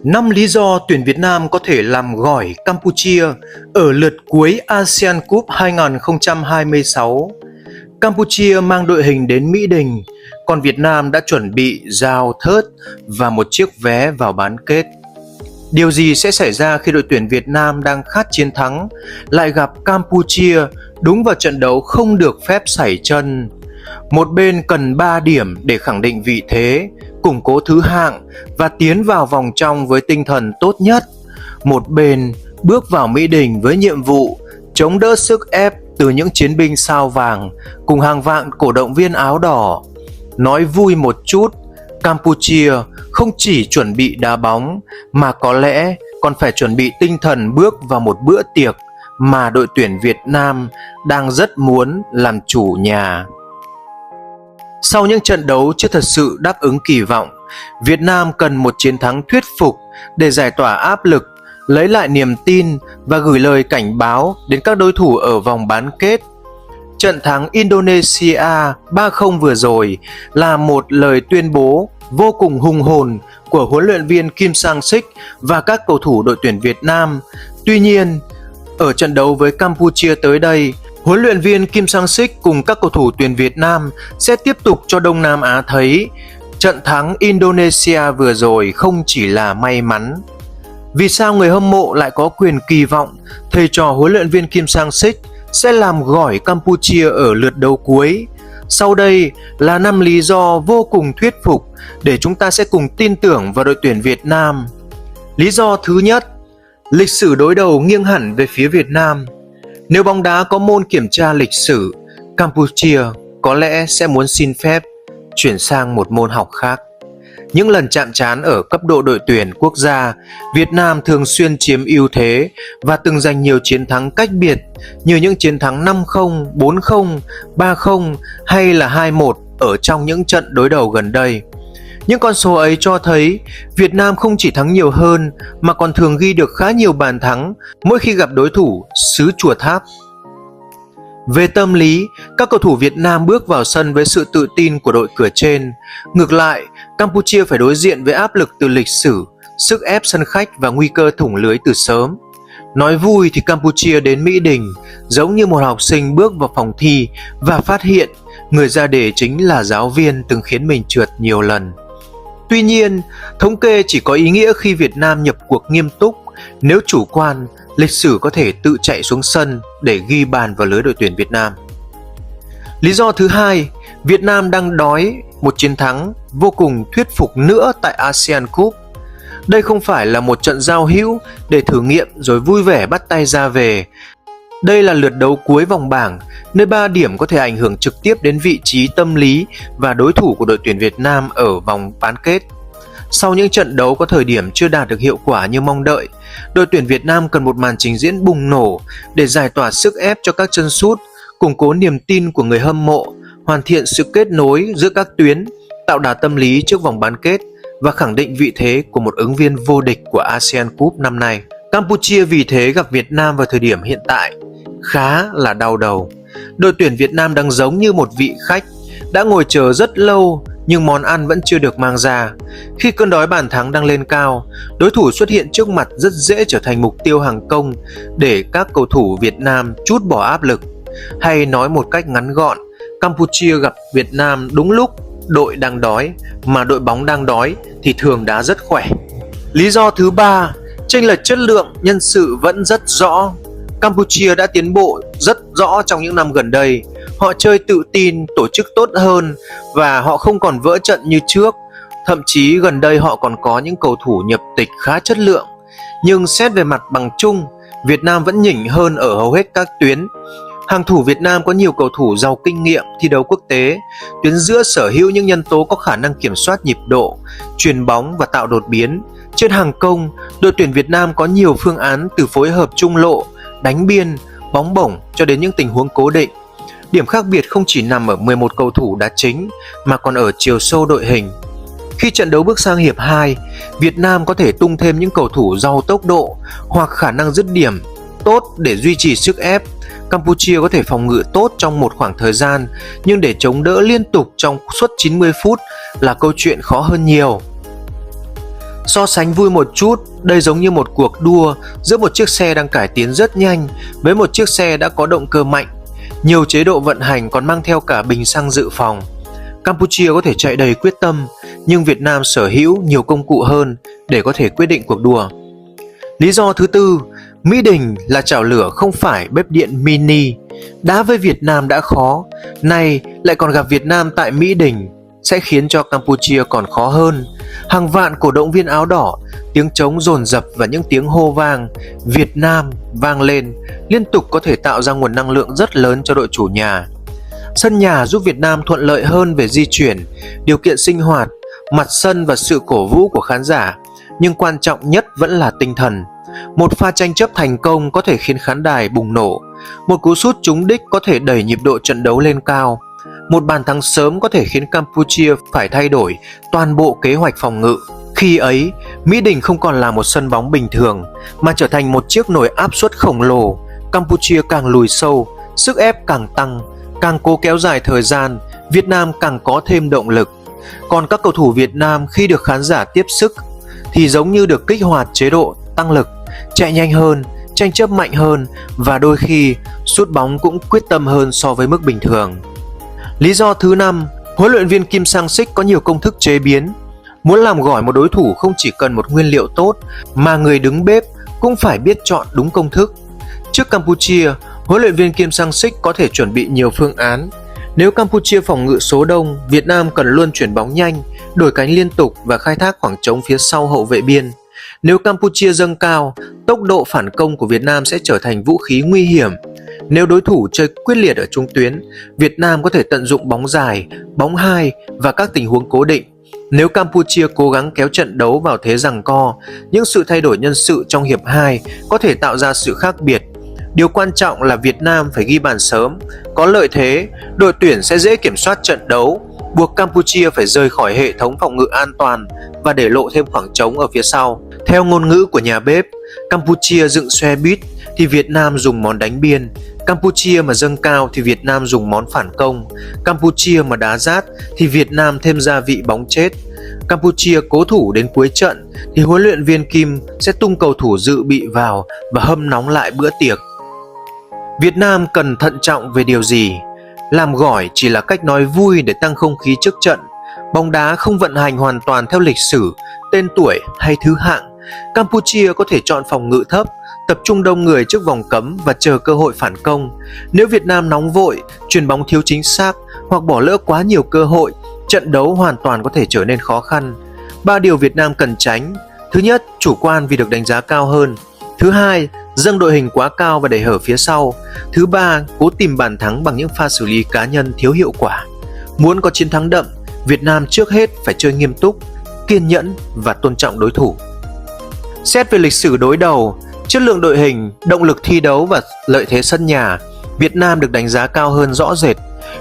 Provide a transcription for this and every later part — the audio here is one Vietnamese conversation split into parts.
5 lý do tuyển Việt Nam có thể làm gỏi Campuchia ở lượt cuối ASEAN Cup 2026. Campuchia mang đội hình đến Mỹ Đình, còn Việt Nam đã chuẩn bị dao thớt và một chiếc vé vào bán kết. Điều gì sẽ xảy ra khi đội tuyển Việt Nam đang khát chiến thắng lại gặp Campuchia đúng vào trận đấu không được phép sẩy chân? Một bên cần 3 điểm để khẳng định vị thế, củng cố thứ hạng và tiến vào vòng trong với tinh thần tốt nhất. Một bên bước vào Mỹ Đình với nhiệm vụ chống đỡ sức ép từ những chiến binh sao vàng cùng hàng vạn cổ động viên áo đỏ. Nói vui một chút, Campuchia không chỉ chuẩn bị đá bóng mà có lẽ còn phải chuẩn bị tinh thần bước vào một bữa tiệc mà đội tuyển Việt Nam đang rất muốn làm chủ nhà. Sau những trận đấu chưa thật sự đáp ứng kỳ vọng, Việt Nam cần một chiến thắng thuyết phục để giải tỏa áp lực, lấy lại niềm tin và gửi lời cảnh báo đến các đối thủ ở vòng bán kết. Trận thắng Indonesia 3-0 vừa rồi là một lời tuyên bố vô cùng hùng hồn của huấn luyện viên Kim Sang-sik và các cầu thủ đội tuyển Việt Nam. Tuy nhiên, ở trận đấu với Campuchia tới đây, huấn luyện viên Kim Sang-sik cùng các cầu thủ tuyển Việt Nam sẽ tiếp tục cho Đông Nam Á thấy trận thắng Indonesia vừa rồi không chỉ là may mắn. Vì sao người hâm mộ lại có quyền kỳ vọng thầy trò huấn luyện viên Kim Sang-sik sẽ làm gỏi Campuchia ở lượt đấu cuối? Sau đây là 5 lý do vô cùng thuyết phục để chúng ta sẽ cùng tin tưởng vào đội tuyển Việt Nam. Lý do thứ nhất, lịch sử đối đầu nghiêng hẳn về phía Việt Nam. Nếu bóng đá có môn kiểm tra lịch sử, Campuchia có lẽ sẽ muốn xin phép chuyển sang một môn học khác. Những lần chạm trán ở cấp độ đội tuyển quốc gia, Việt Nam thường xuyên chiếm ưu thế và từng giành nhiều chiến thắng cách biệt như những chiến thắng 5-0, 4-0, 3-0 hay là 2-1 ở trong những trận đối đầu gần đây. Những con số ấy cho thấy Việt Nam không chỉ thắng nhiều hơn mà còn thường ghi được khá nhiều bàn thắng mỗi khi gặp đối thủ xứ Chùa Tháp. Về tâm lý, các cầu thủ Việt Nam bước vào sân với sự tự tin của đội cửa trên. Ngược lại, Campuchia phải đối diện với áp lực từ lịch sử, sức ép sân khách và nguy cơ thủng lưới từ sớm. Nói vui thì Campuchia đến Mỹ Đình giống như một học sinh bước vào phòng thi và phát hiện người ra đề chính là giáo viên từng khiến mình trượt nhiều lần. Tuy nhiên, thống kê chỉ có ý nghĩa khi Việt Nam nhập cuộc nghiêm túc. Nếu chủ quan, lịch sử có thể tự chạy xuống sân để ghi bàn vào lưới đội tuyển Việt Nam. Lý do thứ hai, Việt Nam đang đói một chiến thắng vô cùng thuyết phục nữa tại ASEAN Cup. Đây không phải là một trận giao hữu để thử nghiệm rồi vui vẻ bắt tay ra về. Đây là lượt đấu cuối vòng bảng, nơi 3 điểm có thể ảnh hưởng trực tiếp đến vị trí tâm lý và đối thủ của đội tuyển Việt Nam ở vòng bán kết. Sau những trận đấu có thời điểm chưa đạt được hiệu quả như mong đợi, đội tuyển Việt Nam cần một màn trình diễn bùng nổ để giải tỏa sức ép cho các chân sút, củng cố niềm tin của người hâm mộ, hoàn thiện sự kết nối giữa các tuyến, tạo đà tâm lý trước vòng bán kết và khẳng định vị thế của một ứng viên vô địch của ASEAN Cup năm nay. Campuchia vì thế gặp Việt Nam vào thời điểm hiện tại khá là đau đầu. Đội tuyển Việt Nam đang giống như một vị khách đã ngồi chờ rất lâu nhưng món ăn vẫn chưa được mang ra. Khi cơn đói bàn thắng đang lên cao, đối thủ xuất hiện trước mặt rất dễ trở thành mục tiêu hàng công để các cầu thủ Việt Nam trút bỏ áp lực. Hay nói một cách ngắn gọn, Campuchia gặp Việt Nam đúng lúc đội đang đói, mà đội bóng đang đói thì thường đá rất khỏe. Lý do thứ ba, chênh lệch chất lượng nhân sự vẫn rất rõ. Campuchia đã tiến bộ rất rõ trong những năm gần đây. Họ chơi tự tin, tổ chức tốt hơn và họ không còn vỡ trận như trước. Thậm chí gần đây họ còn có những cầu thủ nhập tịch khá chất lượng. Nhưng xét về mặt bằng chung, Việt Nam vẫn nhỉnh hơn ở hầu hết các tuyến. Hàng thủ Việt Nam có nhiều cầu thủ giàu kinh nghiệm thi đấu quốc tế. Tuyến giữa sở hữu những nhân tố có khả năng kiểm soát nhịp độ, chuyền bóng và tạo đột biến. Trên hàng công, đội tuyển Việt Nam có nhiều phương án từ phối hợp trung lộ, đánh biên, bóng bổng cho đến những tình huống cố định. Điểm khác biệt không chỉ nằm ở 11 cầu thủ đá chính mà còn ở chiều sâu đội hình. Khi trận đấu bước sang hiệp 2, Việt Nam có thể tung thêm những cầu thủ giàu tốc độ hoặc khả năng dứt điểm tốt để duy trì sức ép. Campuchia có thể phòng ngự tốt trong một khoảng thời gian, nhưng để chống đỡ liên tục trong suốt 90 phút là câu chuyện khó hơn nhiều. So sánh vui một chút, đây giống như một cuộc đua giữa một chiếc xe đang cải tiến rất nhanh với một chiếc xe đã có động cơ mạnh, nhiều chế độ vận hành còn mang theo cả bình xăng dự phòng. Campuchia có thể chạy đầy quyết tâm, nhưng Việt Nam sở hữu nhiều công cụ hơn để có thể quyết định cuộc đua. Lý do thứ tư, Mỹ Đình là chảo lửa không phải bếp điện mini. Đá với Việt Nam đã khó, nay lại còn gặp Việt Nam tại Mỹ Đình sẽ khiến cho Campuchia còn khó hơn. Hàng vạn cổ động viên áo đỏ, tiếng trống dồn dập và những tiếng hô vang Việt Nam vang lên liên tục có thể tạo ra nguồn năng lượng rất lớn cho đội chủ nhà. Sân nhà giúp Việt Nam thuận lợi hơn về di chuyển, điều kiện sinh hoạt, mặt sân và sự cổ vũ của khán giả, nhưng quan trọng nhất vẫn là tinh thần. Một pha tranh chấp thành công có thể khiến khán đài bùng nổ, một cú sút trúng đích có thể đẩy nhịp độ trận đấu lên cao, một bàn thắng sớm có thể khiến Campuchia phải thay đổi toàn bộ kế hoạch phòng ngự. Khi ấy, Mỹ Đình không còn là một sân bóng bình thường, mà trở thành một chiếc nồi áp suất khổng lồ. Campuchia càng lùi sâu, sức ép càng tăng, càng cố kéo dài thời gian, Việt Nam càng có thêm động lực. Còn các cầu thủ Việt Nam khi được khán giả tiếp sức thì giống như được kích hoạt chế độ tăng lực, chạy nhanh hơn, tranh chấp mạnh hơn và đôi khi sút bóng cũng quyết tâm hơn so với mức bình thường. Lý do thứ năm, huấn luyện viên Kim Sang-sik có nhiều công thức chế biến. Muốn làm gỏi một đối thủ không chỉ cần một nguyên liệu tốt, mà người đứng bếp cũng phải biết chọn đúng công thức. Trước Campuchia, huấn luyện viên Kim Sang-sik có thể chuẩn bị nhiều phương án. Nếu Campuchia phòng ngự số đông, Việt Nam cần luôn chuyển bóng nhanh, đổi cánh liên tục và khai thác khoảng trống phía sau hậu vệ biên. Nếu Campuchia dâng cao, tốc độ phản công của Việt Nam sẽ trở thành vũ khí nguy hiểm. Nếu đối thủ chơi quyết liệt ở trung tuyến, Việt Nam có thể tận dụng bóng dài, bóng hai và các tình huống cố định. Nếu Campuchia cố gắng kéo trận đấu vào thế giằng co, những sự thay đổi nhân sự trong hiệp 2 có thể tạo ra sự khác biệt. Điều quan trọng là Việt Nam phải ghi bàn sớm, có lợi thế, đội tuyển sẽ dễ kiểm soát trận đấu, buộc Campuchia phải rời khỏi hệ thống phòng ngự an toàn và để lộ thêm khoảng trống ở phía sau. Theo ngôn ngữ của nhà bếp, Campuchia dựng xe buýt thì Việt Nam dùng món đánh biên, Campuchia mà dâng cao thì Việt Nam dùng món phản công, Campuchia mà đá rát thì Việt Nam thêm gia vị bóng chết. Campuchia cố thủ đến cuối trận thì huấn luyện viên Kim sẽ tung cầu thủ dự bị vào và hâm nóng lại bữa tiệc. Việt Nam cần thận trọng về điều gì? Làm gỏi chỉ là cách nói vui để tăng không khí trước trận. Bóng đá không vận hành hoàn toàn theo lịch sử, tên tuổi hay thứ hạng. Campuchia có thể chọn phòng ngự thấp, tập trung đông người trước vòng cấm và chờ cơ hội phản công. Nếu Việt Nam nóng vội, chuyền bóng thiếu chính xác hoặc bỏ lỡ quá nhiều cơ hội, trận đấu hoàn toàn có thể trở nên khó khăn. 3 điều Việt Nam cần tránh. Thứ nhất, chủ quan vì được đánh giá cao hơn. Thứ hai, dâng đội hình quá cao và để hở phía sau. Thứ ba, cố tìm bàn thắng bằng những pha xử lý cá nhân thiếu hiệu quả. Muốn có chiến thắng đậm, Việt Nam trước hết phải chơi nghiêm túc, kiên nhẫn và tôn trọng đối thủ. Xét về lịch sử đối đầu, chất lượng đội hình, động lực thi đấu và lợi thế sân nhà, Việt Nam được đánh giá cao hơn rõ rệt.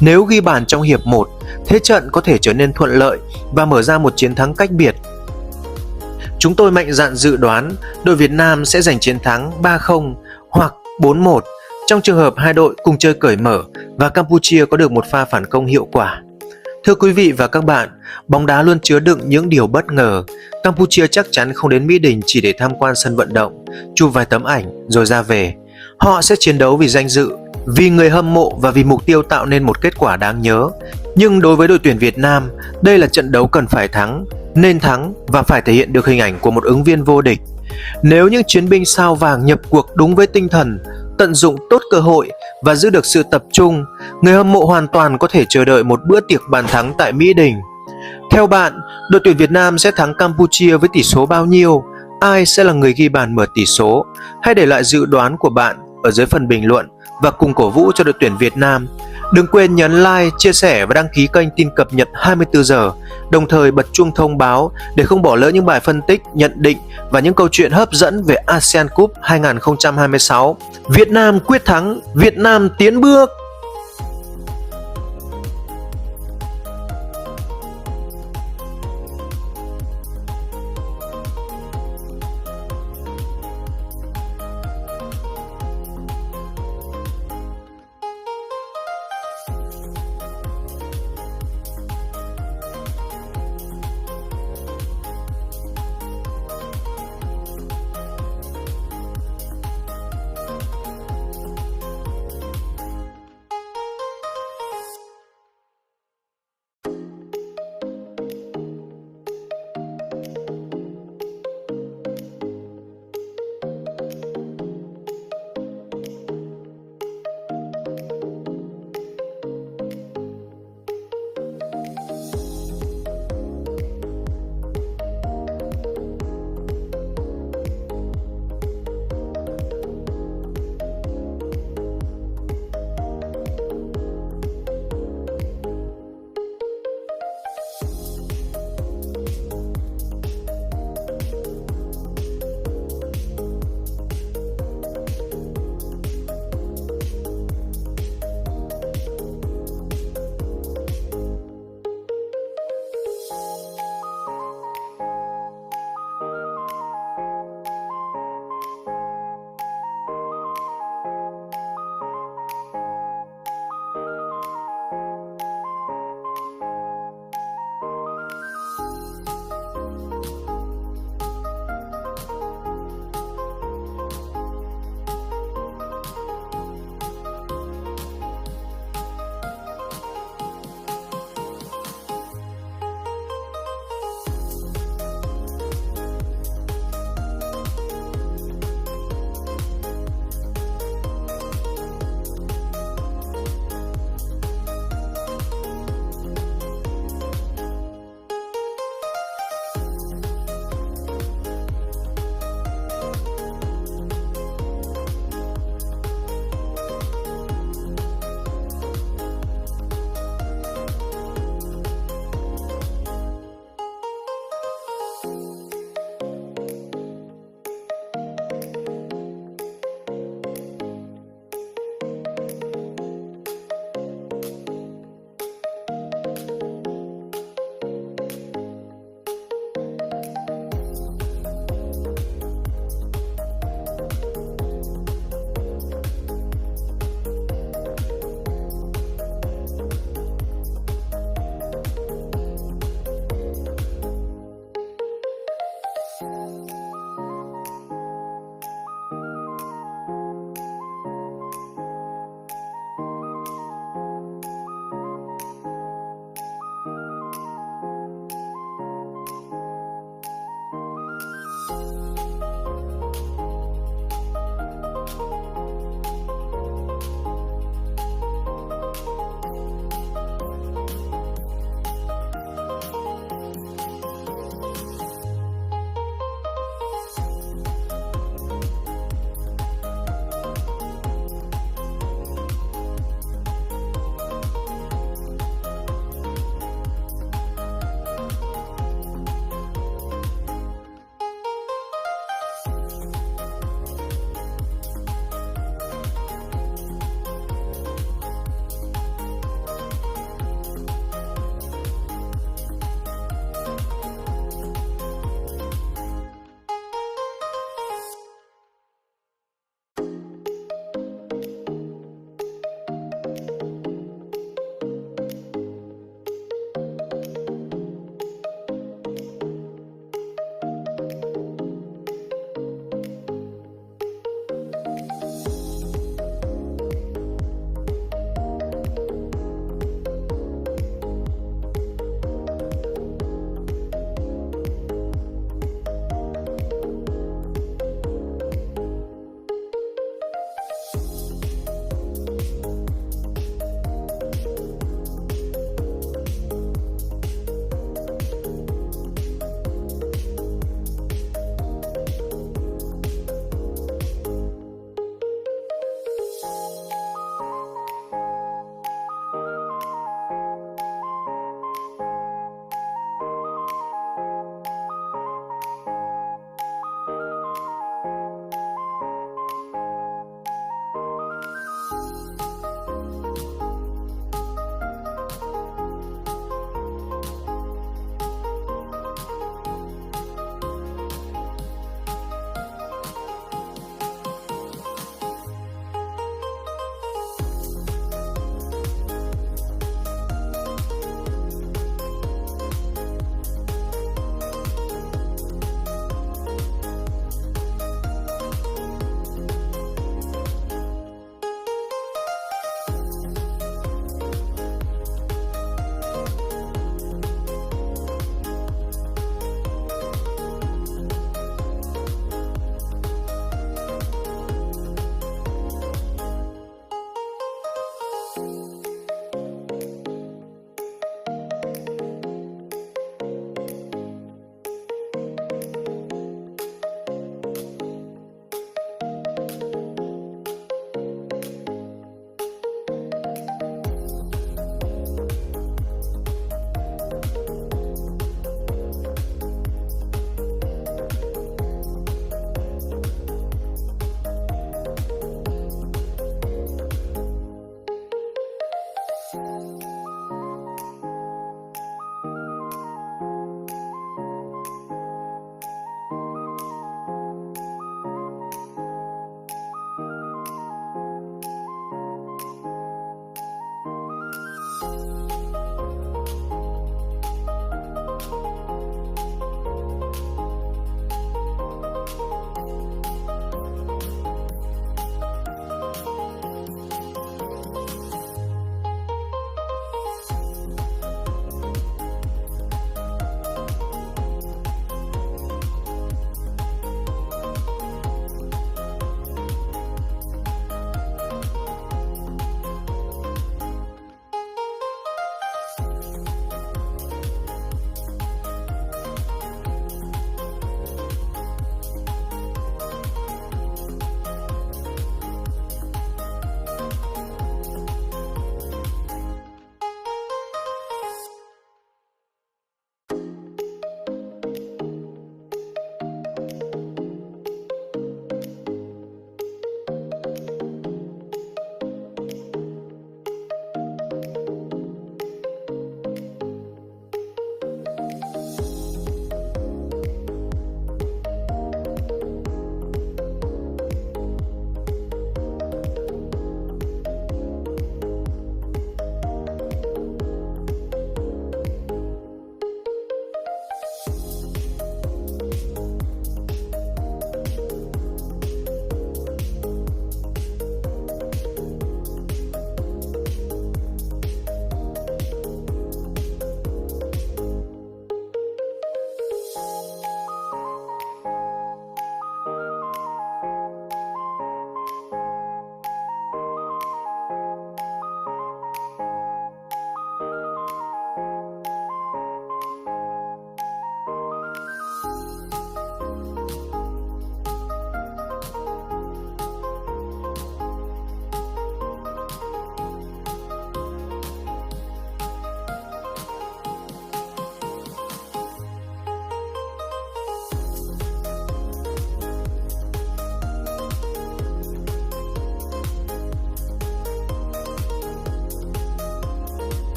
Nếu ghi bàn trong hiệp 1, thế trận có thể trở nên thuận lợi và mở ra một chiến thắng cách biệt. Chúng tôi mạnh dạn dự đoán đội Việt Nam sẽ giành chiến thắng 3-0 hoặc 4-1 trong trường hợp hai đội cùng chơi cởi mở và Campuchia có được một pha phản công hiệu quả. Thưa quý vị và các bạn, bóng đá luôn chứa đựng những điều bất ngờ. Campuchia chắc chắn không đến Mỹ Đình chỉ để tham quan sân vận động, chụp vài tấm ảnh rồi ra về. Họ sẽ chiến đấu vì danh dự, vì người hâm mộ và vì mục tiêu tạo nên một kết quả đáng nhớ. Nhưng đối với đội tuyển Việt Nam, đây là trận đấu cần phải thắng, nên thắng và phải thể hiện được hình ảnh của một ứng viên vô địch. Nếu những chiến binh sao vàng nhập cuộc đúng với tinh thần, tận dụng tốt cơ hội và giữ được sự tập trung, người hâm mộ hoàn toàn có thể chờ đợi một bữa tiệc bàn thắng tại Mỹ Đình. Theo bạn, đội tuyển Việt Nam sẽ thắng Campuchia với tỷ số bao nhiêu? Ai sẽ là người ghi bàn mở tỷ số? Hãy để lại dự đoán của bạn ở dưới phần bình luận và cùng cổ vũ cho đội tuyển Việt Nam. Đừng quên nhấn like, chia sẻ và đăng ký kênh tin cập nhật 24 giờ, đồng thời bật chuông thông báo để không bỏ lỡ những bài phân tích, nhận định và những câu chuyện hấp dẫn về ASEAN Cup 2026. Việt Nam quyết thắng, Việt Nam tiến bước!